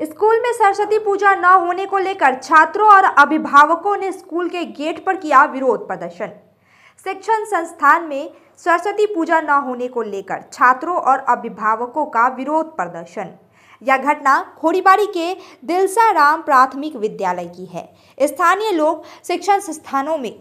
School में सरस्वती पूजा न होने को लेकर छात्रों और अभिभावकों ने स्कूल के गेट पर किया विरोध प्रदर्शन। शिक्षण संस्थान में सरस्वती पूजा न होने को लेकर छात्रों और अभिभावकों का विरोध प्रदर्शन। यह घटना खोड़ीबाड़ी के दिलसाराम प्राथमिक विद्यालय की है। स्थानीय लोग शिक्षण संस्थानों में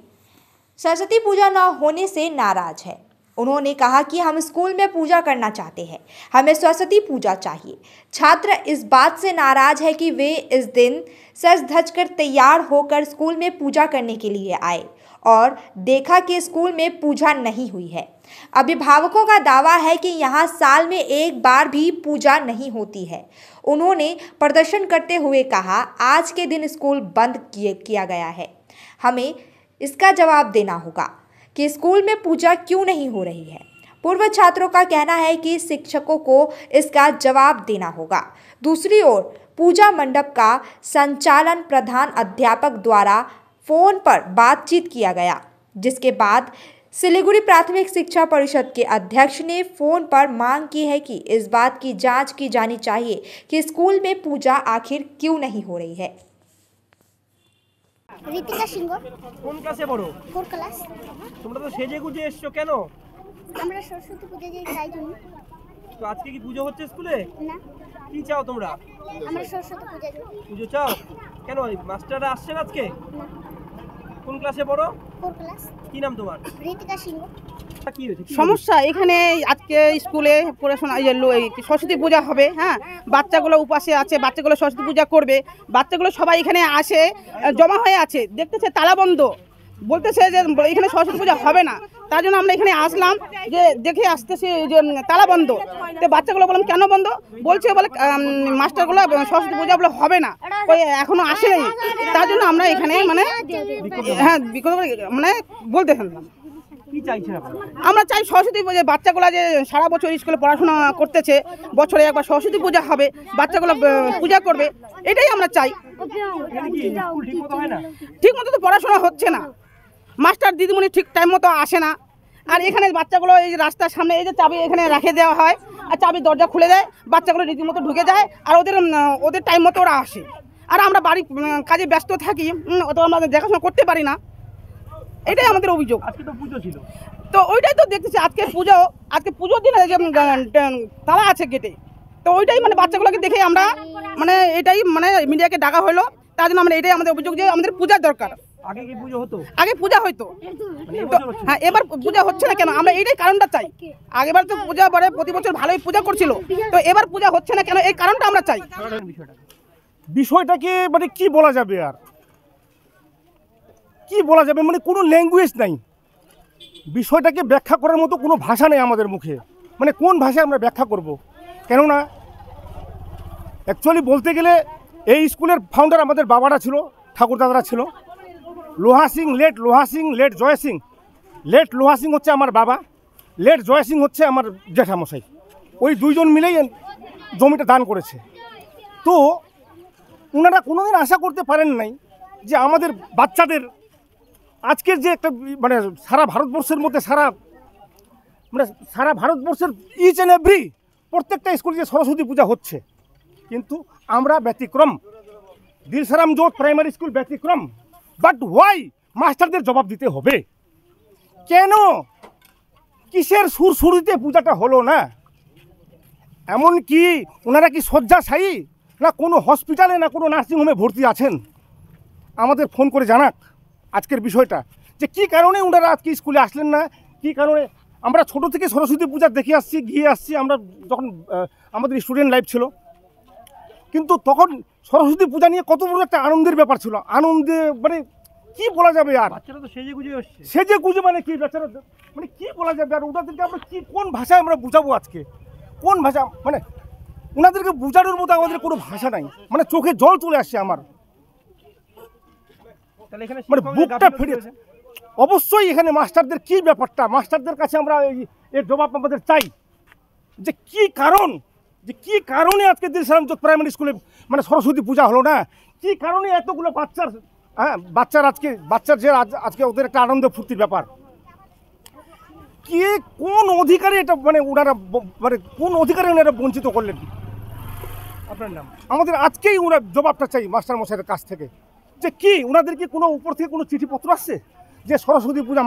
सरस्वती पूजा न होने से नाराज है। उन्होंने कहा कि हम स्कूल में पूजा करना चाहते हैं, हमें सरस्वती पूजा चाहिए। छात्र इस बात से नाराज है कि वे इस दिन सज धज कर तैयार होकर स्कूल में पूजा करने के लिए आए और देखा कि स्कूल में पूजा नहीं हुई है। अभिभावकों का दावा है कि यहाँ साल में एक बार भी पूजा नहीं होती है। उन्होंने प्रदर्शन करते हुए कहा, आज के दिन स्कूल बंद किया गया है, हमें इसका जवाब देना होगा कि स्कूल में पूजा क्यों नहीं हो रही है। पूर्व छात्रों का कहना है कि शिक्षकों को इसका जवाब देना होगा। दूसरी ओर पूजा मंडप का संचालन प्रधान अध्यापक द्वारा फोन पर बातचीत किया गया, जिसके बाद सिलीगुड़ी प्राथमिक शिक्षा परिषद के अध्यक्ष ने फोन पर मांग की है कि इस बात की जांच की जानी चाहिए कि स्कूल में पूजा आखिर क्यों नहीं हो रही है। ঋতিকা সিংহ। কোন ক্লাসে পড়ো? 4 ক্লাস। তোমরা তো সেজে গুজে এসছো কেন? আমরা সরস্বতী পূজা যাই তাই জন্য। তো আজকে কি পুজো হচ্ছে স্কুলে? না। কি চাও তোমরা? আমরা সরস্বতী পূজা যাই। পুজো চাও? কেন মাস্টাররা আসছেন আজকে? না। কোন ক্লাসে পড়ো? 4 ক্লাস। কি নাম তোমার? ঋতিকা সিংহ। সমস্যা এখানে আজকে স্কুলে পড়াশোনা সরস্বতী পূজা হবে, হ্যাঁ, বাচ্চাগুলো উপাসে আছে, বাচ্চাগুলো সরস্বতী পূজা করবে, বাচ্চাগুলো সবাই এখানে আসে জমা হয়ে আছে, দেখতেছে তালা বন্ধ, বলতেছে যে এখানে সরস্বতী পূজা হবে না। তার জন্য আমরা এখানে আসলাম, যে দেখে আসতেছি যে তালা বন্ধ। তো বাচ্চাগুলো বললাম কেন বন্ধ, বলছে বলে মাস্টারগুলো সরস্বতী পূজা বলে হবে না, ওই এখনো আসেনি। তার জন্য আমরা এখানে হ্যাঁ বলতে ফেললাম। আমরা চাই সরস্বতী পূজা, বাচ্চাগুলো যে সারা বছর স্কুলে পড়াশোনা করতেছে, বছরে একবার সরস্বতী পূজা হবে, বাচ্চাগুলো পূজা করবে, এটাই আমরা চাই। ঠিক মতো তো পড়াশোনা হচ্ছে না, মাস্টার দিদিমণি ঠিক টাইম মতো আসে না। আর এখানে বাচ্চাগুলো এই রাস্তার সামনে এই যে চাবি এখানে রেখে দেওয়া হয়, আর চাবি দরজা খুলে দেয়, বাচ্চাগুলো রীতিমতো ঢুকে যায়, আর ওদের টাইম মতো ওরা আসে। আর আমরা বাড়ির কাজে ব্যস্ত থাকি, অত আমরা দেখাশোনা করতে পারি না, এটাই আমাদের অভিযোগ। আজকে তো পুজো ছিল, তো ওইটাই তো দেখতেছি আজকে পুজোর দিনে যে তালা আছে গেটে, তো ওইটাই বাচ্চাগুলোকে দেখে আমরা এটাই মিডিয়াকে ডাকা হলো। তার জন্য আমরা এটাই আমাদের অভিযোগ যে আমাদের পূজার দরকার। আগে কি পুজো হতো? আগে পূজা হইতো, হ্যাঁ, এবার পূজা হচ্ছে না কেন, আমরা এইটাই কারণটা চাই। আগেবার তো পূজা পরে প্রতি বছর ভালোই পূজা করছিল, তো এবার পূজা হচ্ছে না কেন, এই কারণটা আমরা চাই। বিষয়টাকে কি বলা যাবে, আর কি বলা যাবে, কোনো ল্যাঙ্গুয়েজ নাই। বিষয়টাকে ব্যাখ্যা করার মতো কোনো ভাষা নেই আমাদের মুখে, কোন ভাষায় আমরা ব্যাখ্যা করব। কেননা অ্যাকচুয়ালি বলতে গেলে এই স্কুলের ফাউন্ডার আমাদের বাবারা ছিল, ঠাকুর দাদারা ছিল। লোহা সিং, লেট জয় সিং। লেট লোহা সিং হচ্ছে আমার বাবা, লেট জয় সিং হচ্ছে আমার জ্যাঠামশাই। ওই দুইজন মিলেই জমিটা দান করেছে। তো ওনারা কোনোদিন আশা করতে পারেন নাই যে আমাদের বাচ্চাদের আজকের যে একটা সারা ভারতবর্ষের মধ্যে সারা ভারতবর্ষের ইচ অ্যান্ড এভরি প্রত্যেকটা স্কুলে যে সরস্বতী পূজা হচ্ছে, কিন্তু আমরা ব্যতিক্রম। দিলসারাম জোট প্রাইমারি স্কুল ব্যতিক্রম। বাট ওয়াই মাস্টারদের জবাব দিতে হবে কেন, কিসের সুরসুরিতে পূজাটা হলো না? এমন কি ওনারা কি শয্যাশায়ী, না কোনো হসপিটালে, না কোনো নার্সিংহোমে ভর্তি আছেন? আমাদের ফোন করে জানাক আজকের বিষয়টা, যে কী কারণে ওনারা আজকে স্কুলে আসলেন না, কী কারণে। আমরা ছোটো থেকে সরস্বতী পূজা দেখে আসছি, গিয়ে আসছি আমরা যখন আমাদের স্টুডেন্ট লাইফ ছিল, কিন্তু তখন সরস্বতী পূজা নিয়ে কত বড় একটা আনন্দের ব্যাপার ছিল। আনন্দে কি বলা যাবে, আর বাচ্চারা তো সেজে গুজে কি বাচ্চারা কি বলা যাবে, আর ওনাদেরকে আমরা কোন ভাষায় আমরা বুঝাবো আজকে, কোন ভাষা, ওনাদেরকে বোঝানোর মতো আমাদের কোনো ভাষা নাই। চোখে জল চলে আসছে আমার, বুকটা ফেটে। অবশ্যই এখানে মাস্টারদের কি ব্যাপারটা, মাস্টারদের কাছে আমরা এর জবাব আমাদের চাই, যে কি কারণে আজকে দিলসারাম জোট প্রাইমারি স্কুলে সরস্বতী পূজা হলো না, কি কারণে এতগুলো বাচ্চার যে আজকে ওদের একটা আনন্দ ফুর্তির ব্যাপার। কে কোন অধিকারে এটা মানে ওনারা মানে কোন অধিকারে ওনারা বঞ্চিত করলেন? আপনার নাম? আমাদের আজকেই ওনার জবাবটা চাই মাস্টার মশাইয়ের কাছ থেকে, যে কি ওনাদের কি কোনো উপর থেকে কোনো চিঠিপত্র আসছে যে সরস্বতী পূজা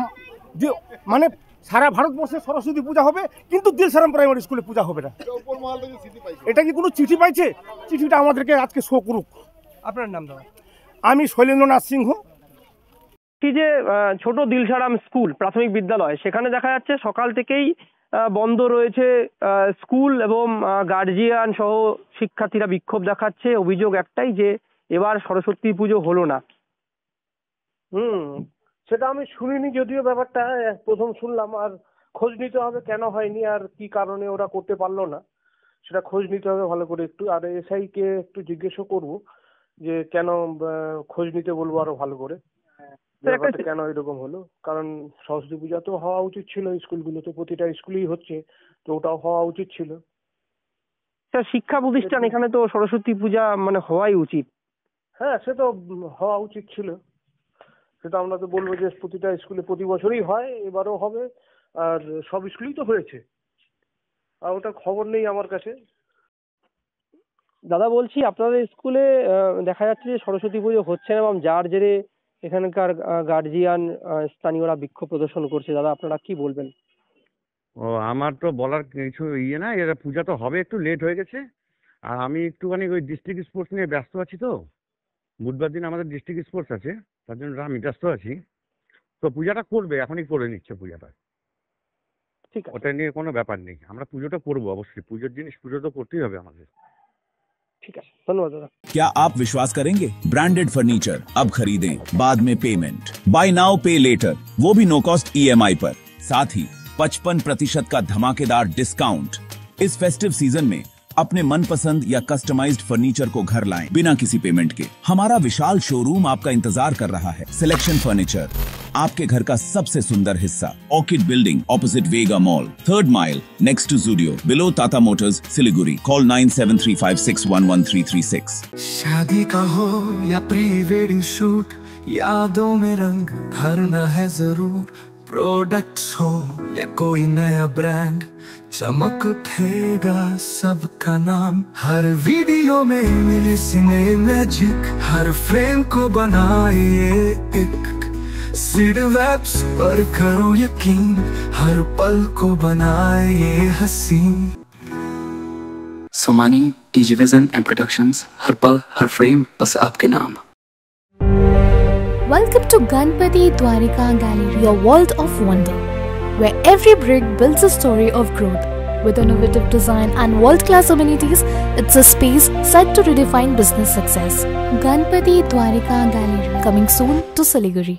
যে মানে সারা ভারতবর্ষে সরস্বতী পূজা হবে কিন্তু দিলসারাম প্রাইমারি স্কুলে পূজা হবে না? এটা কি কোনো চিঠি পাইছে? চিঠিটা আমাদেরকে আজকে শো করুক। আপনার নাম দাদা? আমি শৈলেন্দ্রনাথ সিংহ। কি যে ছোট দিলসারাম স্কুল প্রাথমিক বিদ্যালয়, সেখানে দেখা যাচ্ছে সকাল থেকেই বন্ধ রয়েছে স্কুল এবং গার্জিয়ান সহ শিক্ষার্থীরা বিক্ষোভ দেখাচ্ছে। অভিযোগ একটাই যে এবার সরস্বতী পুজো হলো না। সেটা আমি শুনিনি, যদিও ব্যাপারটা প্রথম শুনলাম। আর খোঁজ নিতে হবে কেন হয়নি আর কি কারণে ওরা করতে পারলো না, সেটা খোঁজ নিতে হবে ভালো করে একটু। আর এসআই কে একটু জিজ্ঞেসও করবো যে কেন, খোঁজ নিতে বলবো আরো ভালো করে ব্যাপারটা কেন এরকম হলো। কারণ সরস্বতী পূজা তো হওয়া উচিত ছিল স্কুলগুলোতে, প্রতিটা স্কুলেই হচ্ছে, তো ওটাও হওয়া উচিত ছিল। শিক্ষা প্রতিষ্ঠান, এখানে তো সরস্বতী পূজা মানে হওয়াই উচিত। হ্যাঁ, সে তো হওয়া উচিত ছিল। সেটা আমরা তো বলবো যে প্রতিটা স্কুলে প্রতি বছরই হয়, এবারও হবে, আর সব স্কুলেই তো হয়েছে। আর ওটার খবর নেই আমার কাছে। দাদা বলছি, আপনাদের স্কুলে দেখা যাচ্ছে যে সরস্বতী পুজো হচ্ছে না এবং যার জেরে এখানকার গার্জিয়ান স্থানীয়রা বিক্ষোভ প্রদর্শন করছে। দাদা আপনারা কি বলবেন? ও আমার তো বলার কিছু না, এরা পূজা তো হবে, একটু লেট হয়ে গেছে। আর আমি একটুখানি ওই ডিস্ট্রিক্ট স্পোর্টস নিয়ে ব্যস্ত আছি, তো বুধবার দিন আমাদের ডিস্ট্রিক্ট স্পোর্টস আছে, তার জন্য আমি ব্যস্ত আছি। তো পূজাটা করবে, এখনই করে নিচ্ছে পূজাটা, ঠিক আছে, ওটা নিয়ে কোনো ব্যাপার নেই। আমরা পুজোটা করবো অবশ্যই, পুজোর জিনিস পুজো তো করতেই হবে আমাদের। ঠিক আছে, ধন্যবাদ দাদা। क्या आप विश्वास करेंगे? ब्रांडेड फर्नीचर अब खरीदें, बाद में पेमेंट, बाय नाउ पे लेटर, वो भी नो कॉस्ट EMI पर। साथ ही 55% का धमाकेदार डिस्काउंट। इस फेस्टिव सीजन में अपने मनपसंद या कस्टमाइज्ड फर्नीचर को घर लाएं बिना किसी पेमेंट के। हमारा विशाल शोरूम आपका इंतजार कर रहा है। सिलेक्शन फर्नीचर, आपके घर का सबसे सुंदर हिस्सा। Orchid building opposite Vega mall, 3rd mile next to Zudio, below Tata motors, Siliguri. Call 9735611336। शादी का हो या प्री वेडिंग शूट, यादों में रंग भरना है जरूर। प्रोडक्ट्स हो या कोई नया ब्रांड, चमक उठेगा सबका नाम। हर वीडियो में मिले सिने मैजिक, हर फ्रेम को बनाए एक सीड वेब्स पर करो यकीन, हर पल को बनाए हसीन। Somani DG vision and productions, हर पल हर फ्रेम बस आपके नाम। Welcome to Ganpati Dwarika Gallery, your world of wonder, where every brick builds a story of growth. With innovative design and world-class amenities, it's a space set to redefine business success. Ganpati Dwarika Gallery, coming soon to Siliguri.